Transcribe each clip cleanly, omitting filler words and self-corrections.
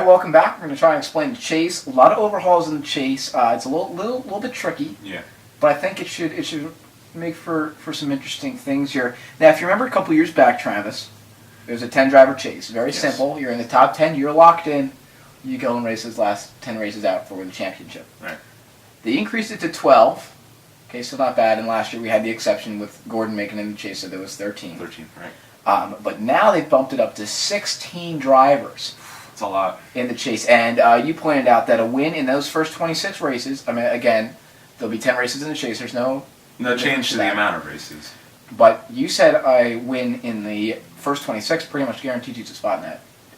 welcome back. We're going to try and explain the chase. A lot of overhauls in the chase. It's a little bit tricky. Yeah. But I think it should make for some interesting things here. Now, if you remember a couple years back, Travis, it was a 10-driver chase. Very simple. You're in the top 10. You're locked in. You go and race those last 10 races out for the championship. Right. They increased it to 12. Okay, so not bad. And last year we had the exception with Gordon making it in the chase, so there was 13. 13, right. But now they've bumped it up to 16 drivers. It's a lot. In the chase. And you pointed out that a win in those first 26 races, I mean, again, there'll be 10 races in the chase. There's no change to the amount of races. But you said a win in the first 26 pretty much guarantees you a spot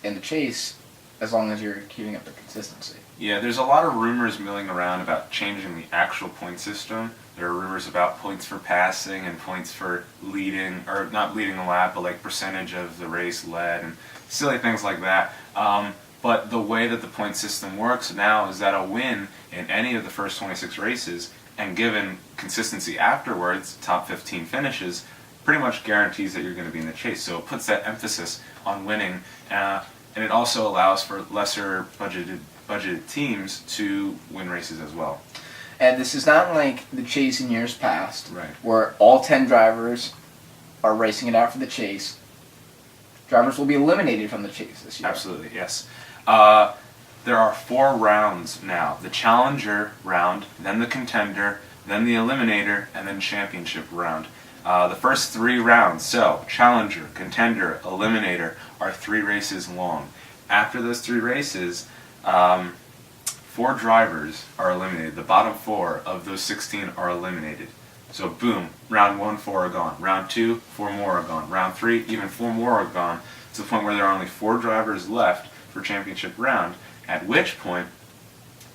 in the chase as long as you're keeping up the consistency. Yeah, there's a lot of rumors milling around about changing the actual point system. There are rumors about points for passing and points for leading, or not leading a lap, but like percentage of the race led and silly things like that. But the way that the point system works now is that a win in any of the first 26 races, and given consistency afterwards, top 15 finishes, pretty much guarantees that you're going to be in the chase. So it puts that emphasis on winning, and it also allows for lesser budgeted teams to win races as well. And this is not like the chase in years past, right, where all 10 drivers are racing it out for the chase. Drivers will be eliminated from the chase this year. Absolutely, yes. There are 4 rounds now. The Challenger round, then the Contender, then the Eliminator, and then Championship round. The first 3 rounds, so Challenger, Contender, Eliminator, are 3 races long. After those 3 races, 4 drivers are eliminated. The bottom 4 of those 16 are eliminated. So boom, round 1, 4 are gone. Round 2, 4 more are gone. Round 3, even 4 more are gone, to the point where there are only 4 drivers left for championship round, at which point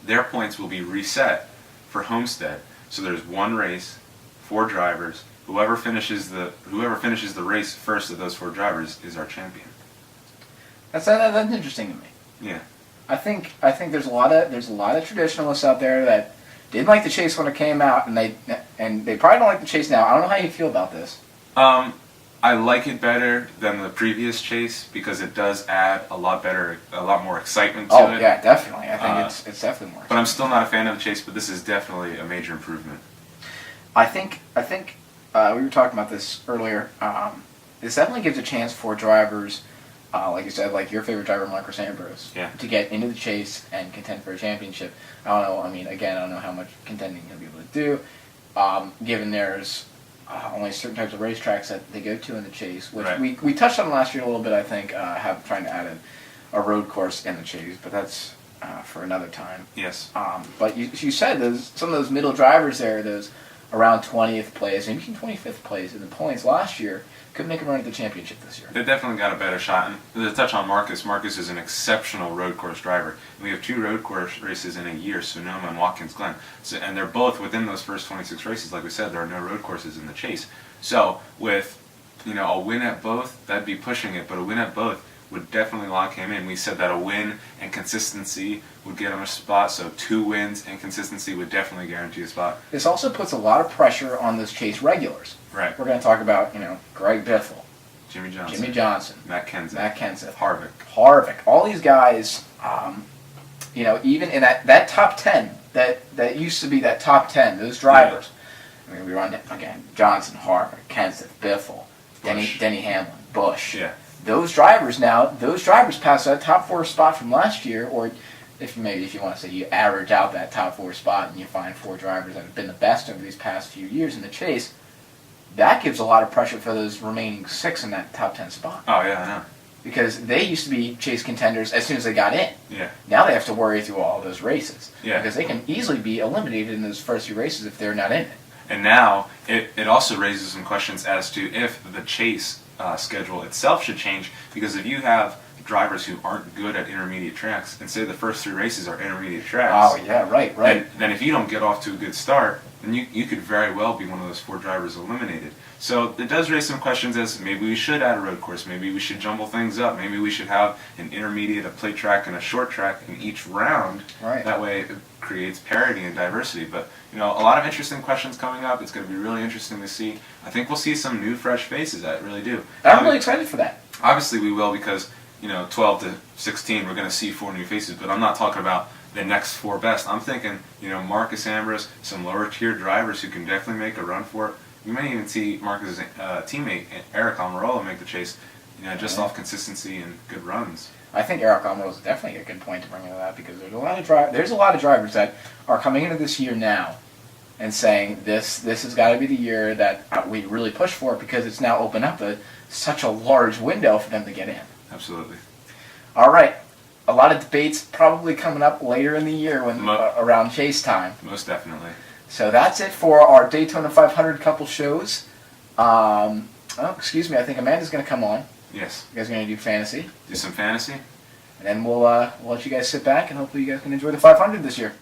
their points will be reset for Homestead. So there's 1 race, 4 drivers. Whoever finishes the race first of those 4 drivers is our champion. That's interesting to me. Yeah. I think there's a lot of traditionalists out there that didn't like the chase when it came out, and they probably don't like the chase now. I don't know how you feel about this. I like it better than the previous chase because it does add a lot more excitement to it. Oh yeah, definitely. I think it's definitely more. But I'm still not a fan of the chase. But this is definitely a major improvement. I think we were talking about this earlier. This definitely gives a chance for drivers, like you said, like your favorite driver, Marcus Ambrose, to get into the chase and contend for a championship. I don't know. I mean, again, I don't know how much contending he'll be able to do, given there's only certain types of racetracks that they go to in the chase, which we touched on last year a little bit, I think, trying to add a road course in the chase, but that's for another time. Yes. But you said some of those middle drivers there, those around 20th place, maybe even 25th place in the points last year, could make a run at the championship this year. They definitely got a better shot. And to touch on Marcus, Marcus is an exceptional road course driver. We have 2 road course races in a year, Sonoma and Watkins Glen. And they're both within those first 26 races. Like we said, there are no road courses in the chase. So with a win at both, that'd be pushing it, but a win at both would definitely lock him in. We said that a win and consistency would get him a spot, so 2 wins and consistency would definitely guarantee a spot. This also puts a lot of pressure on those chase regulars. Right. We're going to talk about, Greg Biffle, Jimmy Johnson, Matt Kenseth, Harvick. All these guys, even in that top 10, that used to be that top 10, those drivers. Yeah. I mean, we run again: Johnson, Harvick, Kenseth, Biffle, Denny Hamlin, Busch. Yeah. Those drivers pass that top 4 spot from last year, or if you want to say you average out that top 4 spot and you find 4 drivers that have been the best over these past few years in the chase, that gives a lot of pressure for those remaining 6 in that top 10 spot. Oh yeah, I know. Because they used to be chase contenders as soon as they got in. Yeah. Now they have to worry through all those races. Yeah. Because they can easily be eliminated in those first few races if they're not in it. And now it also raises some questions as to if the chase schedule itself should change, because if you have drivers who aren't good at intermediate tracks, and say the first 3 races are intermediate tracks. Oh yeah, right. Then if you don't get off to a good start, then you could very well be one of those 4 drivers eliminated. So it does raise some questions as maybe we should add a road course, maybe we should jumble things up, maybe we should have an intermediate, a plate track, and a short track in each round. Right. That way it creates parity and diversity. But a lot of interesting questions coming up. It's going to be really interesting to see. I think we'll see some new, fresh faces. I really do. I'm really excited for that. Obviously we will, because 12 to 16, we're going to see 4 new faces. But I'm not talking about the next 4 best. I'm thinking, Marcus Ambrose, some lower tier drivers who can definitely make a run for it. You may even see Marcus's teammate Eric Almirola make the chase, just off consistency and good runs. I think Eric Almirola is definitely a good point to bring into that, because there's a lot of drivers that are coming into this year now and saying this has got to be the year that we really push for it, because it's now opened up such a large window for them to get in. Absolutely. All right. A lot of debates probably coming up later in the year when around chase time. Most definitely. So that's it for our Daytona 500 couple shows. Excuse me. I think Amanda's going to come on. Yes. You guys are going to do fantasy. Do some fantasy. And then we'll let you guys sit back, and hopefully you guys can enjoy the 500 this year.